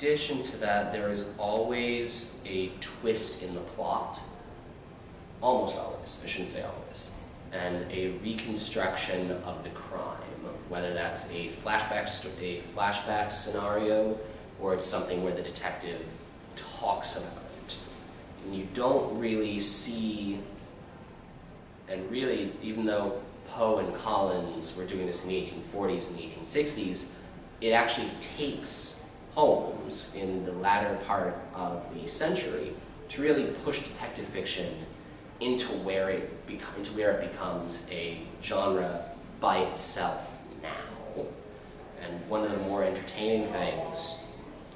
addition to that, there is always a twist in the plot. Almost always, I shouldn't say always. And a reconstruction of the crime, whether that's a flashback scenario or it's something where the detective talks about it. And you don't really see, and really, even though Poe and Collins were doing this in the 1840s and the 1860s, it actually takes Holmes in the latter part of the century to really push detective fiction into where it becomes a genre by itself now. And one of the more entertaining things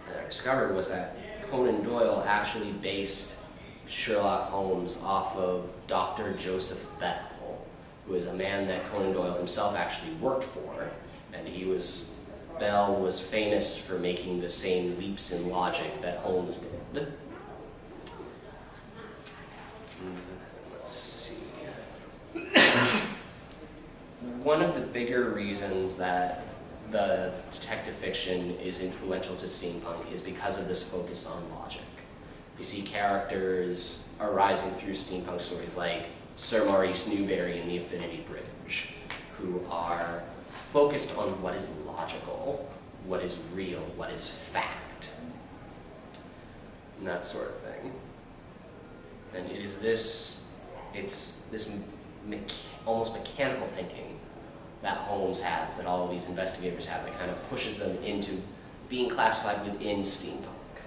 that I discovered was that Conan Doyle actually based Sherlock Holmes off of Dr. Joseph Bell, who is a man that Conan Doyle himself actually worked for, and Bell was famous for making the same leaps in logic that Holmes did. Let's see. One of the bigger reasons that the detective fiction is influential to steampunk is because of this focus on logic. You see characters arising through steampunk stories like Sir Maurice Newberry in The Infinity Bridge, who are focused on what is logical, what is real, what is fact, and that sort of thing. And it is this almost mechanical thinking that Holmes has, that all of these investigators have, that kind of pushes them into being classified within steampunk.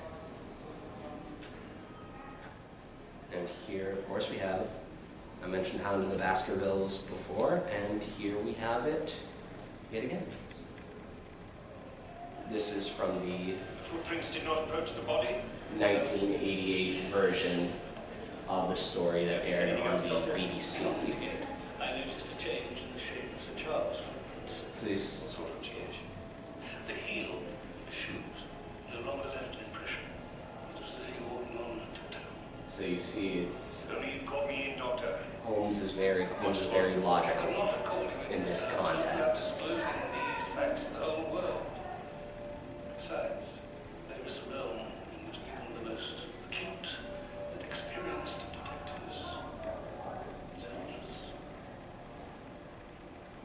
And here, of course, we have, I mentioned Hound of the Baskervilles before, and here we have it yet again. This is from the footprints did not approach the body. 1988 version of the story that aired on the BBC. I noticed a change in the shape of Sir Charles' footprints. So this sort of change. The heel of the shoes no longer left an impression. It was as if he walked on tiptoe. So you see, it's Only you caught me in, Doctor. Holmes is very logical in this context. Disclosing these facts to the whole world. Besides, there is a realm in which even the most acute and experienced detectives selfless.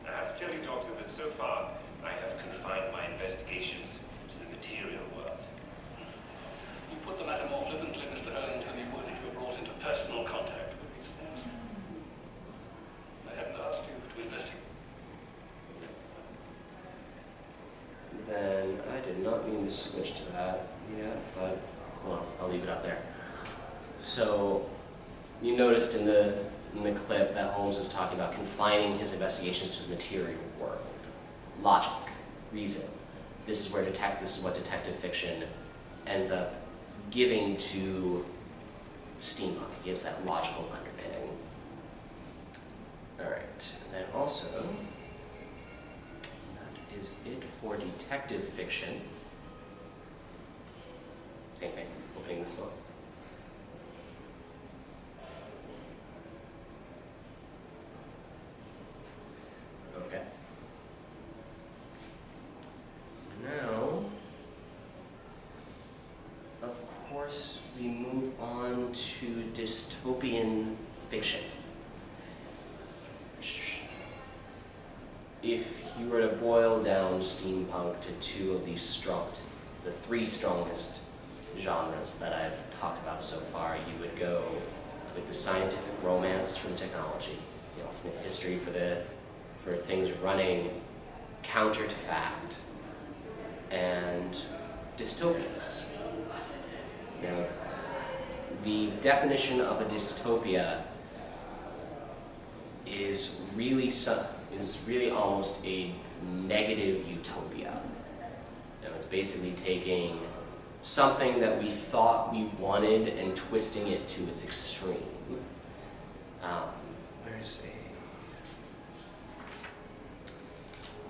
I have to tell you, Doctor, that so far I have confined my investigations to the material world. You put the matter more flippantly, Mr. Hurley, than you would if you were brought into personal contact with these things. I haven't asked you to investigate. Then I did not mean to switch to that yet, but well, I'll leave it up there. So you noticed in the clip that Holmes is talking about confining his investigations to the material world, logic, reason. This is what detective fiction ends up giving to steampunk. It gives that logical underpinning. All right, and then also, that is it for detective fiction. Same thing, opening the floor. Okay. Now, of course, we move on to dystopian fiction. If you were to boil down steampunk to the three strongest genres that I've talked about so far, you would go with the scientific romance for the technology, the alternate history for things running counter to fact, and dystopias. Now, the definition of a dystopia is really almost a negative utopia. It's basically taking something that we thought we wanted and twisting it to its extreme.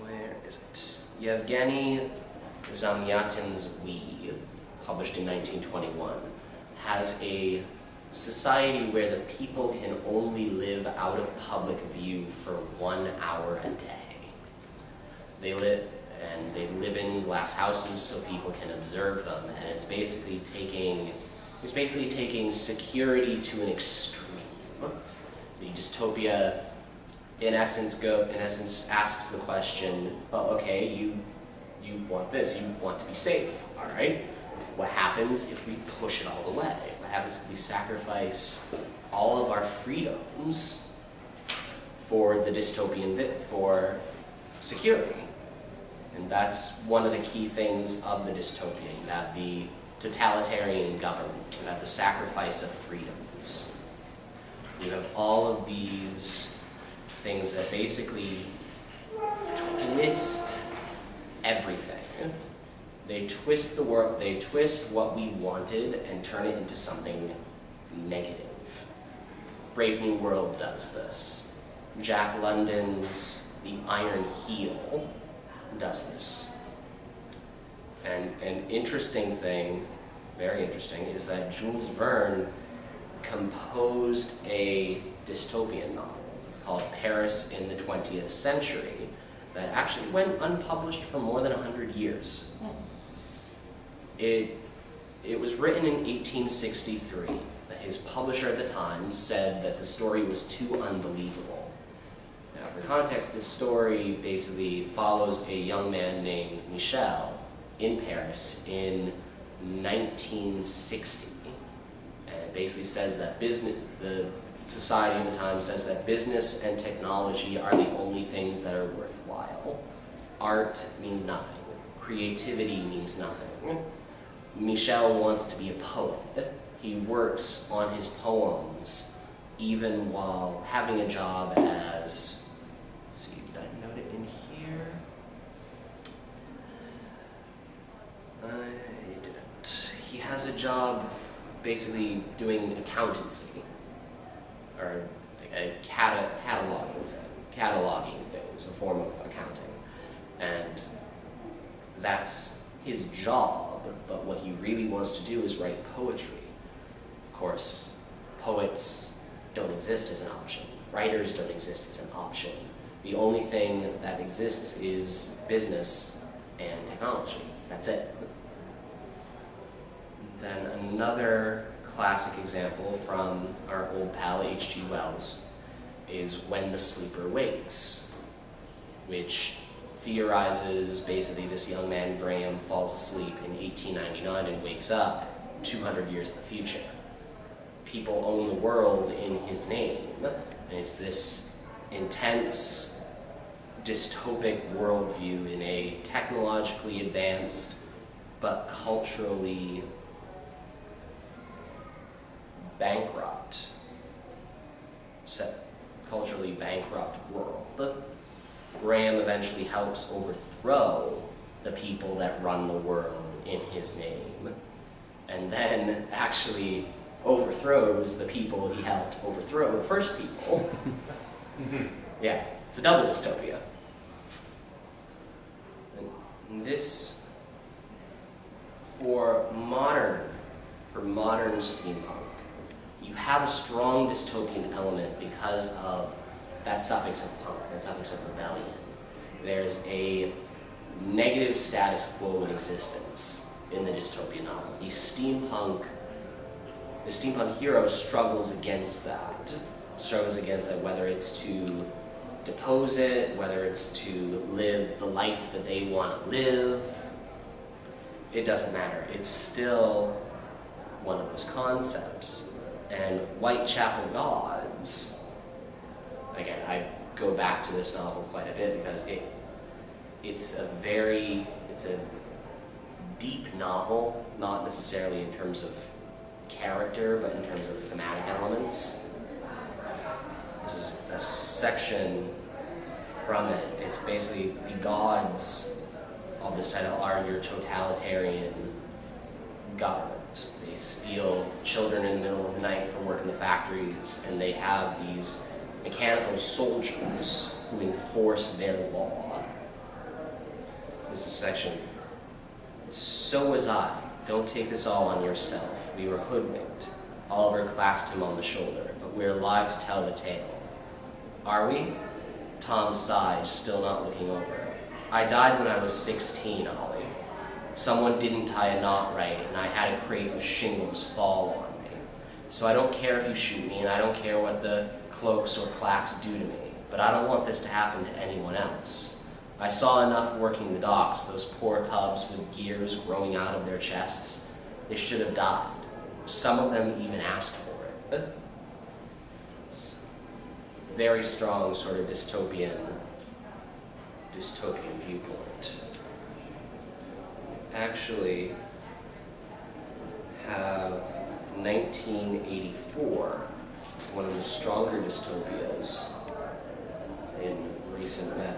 Where is it? Yevgeny Zamyatin's We, published in 1921, has a society where the people can only live out of public view for 1 hour a day. They live, and they live in glass houses so people can observe them, and it's basically taking security to an extreme. The dystopia, in essence, asks the question, well, okay, you want this, you want to be safe, all right? What happens if we push it all away? What happens if we sacrifice all of our freedoms for the dystopian for security? And that's one of the key things of the dystopia. You have the totalitarian government, you have the sacrifice of freedoms. You have all of these things that basically twist everything. They twist the world, they twist what we wanted and turn it into something negative. Brave New World does this. Jack London's The Iron Heel does this. And an interesting thing, very interesting, is that Jules Verne composed a dystopian novel called Paris in the 20th Century that actually went unpublished for more than 100 years. It was written in 1863. His publisher at the time said that the story was too unbelievable. Now, for context, this story basically follows a young man named Michel in Paris in 1960. And it basically says that the society of the time says that business and technology are the only things that are worthwhile. Art means nothing. Creativity means nothing. Michel wants to be a poet. He works on his poems even while having a job as, let's see, did I note it in here? I didn't. He has a job basically doing accountancy, or a cataloging things, a form of accounting. And that's his job, but what he really wants to do is write poetry. Of course, poets don't exist as an option. Writers don't exist as an option. The only thing that exists is business and technology. That's it. Then another classic example from our old pal H.G. Wells is When the Sleeper Wakes, which theorizes basically this young man, Graham, falls asleep in 1899 and wakes up 200 years in the future. People own the world in his name, and it's this intense, dystopic worldview in a technologically advanced but culturally bankrupt world. Graham eventually helps overthrow the people that run the world in his name, and then actually overthrows the people he helped overthrow, the first people. Yeah, it's a double dystopia. And this, for modern steampunk, you have a strong dystopian element because of that suffix of punk, that suffix of rebellion. There's a negative status quo in existence in the dystopian novel. The steampunk hero struggles against that, whether it's to depose it, whether it's to live the life that they want to live. It doesn't matter. It's still one of those concepts. And Whitechapel Gods, again, I go back to this novel quite a bit because it's a deep novel, not necessarily in terms of character, but in terms of thematic elements. This is a section from it. It's basically the gods of this title are your totalitarian government. They steal children in the middle of the night from work in the factories, and they have these mechanical soldiers who enforce their law. This is a section. So was I. Don't take this all on yourself. We were hoodwinked. Oliver clasped him on the shoulder, but we're alive to tell the tale. Are we? Tom sighed, still not looking over. I died when I was 16, Ollie. Someone didn't tie a knot right, and I had a crate of shingles fall on me. So I don't care if you shoot me, and I don't care what the cloaks or clacks do to me, but I don't want this to happen to anyone else. I saw enough working the docks, those poor cubs with gears growing out of their chests. They should have died. Some of them even asked for it, but it's very strong sort of dystopian viewpoint. Actually have 1984, one of the stronger dystopias in recent memory.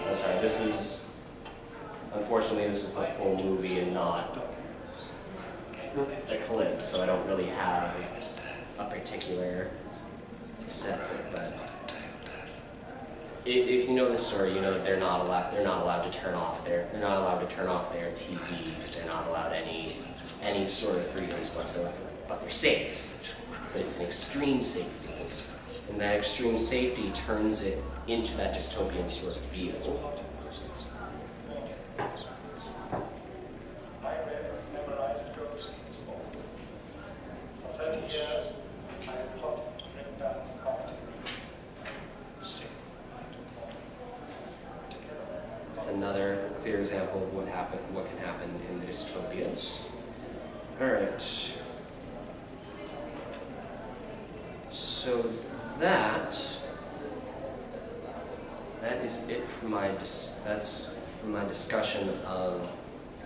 I'm sorry, unfortunately this is the full movie and not a clip, so I don't really have a particular set for it, but if you know the story, you know that they're not allowed to turn off their TVs, they're not allowed any sort of freedoms whatsoever, but they're safe. But it's an extreme safety. And that extreme safety turns it into that dystopian sort of view. It's another clear example of what can happen in the dystopias. All right. So that is it for my discussion of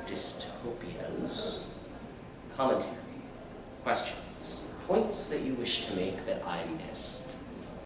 dystopias. Commentary, questions, points that you wish to make that I missed.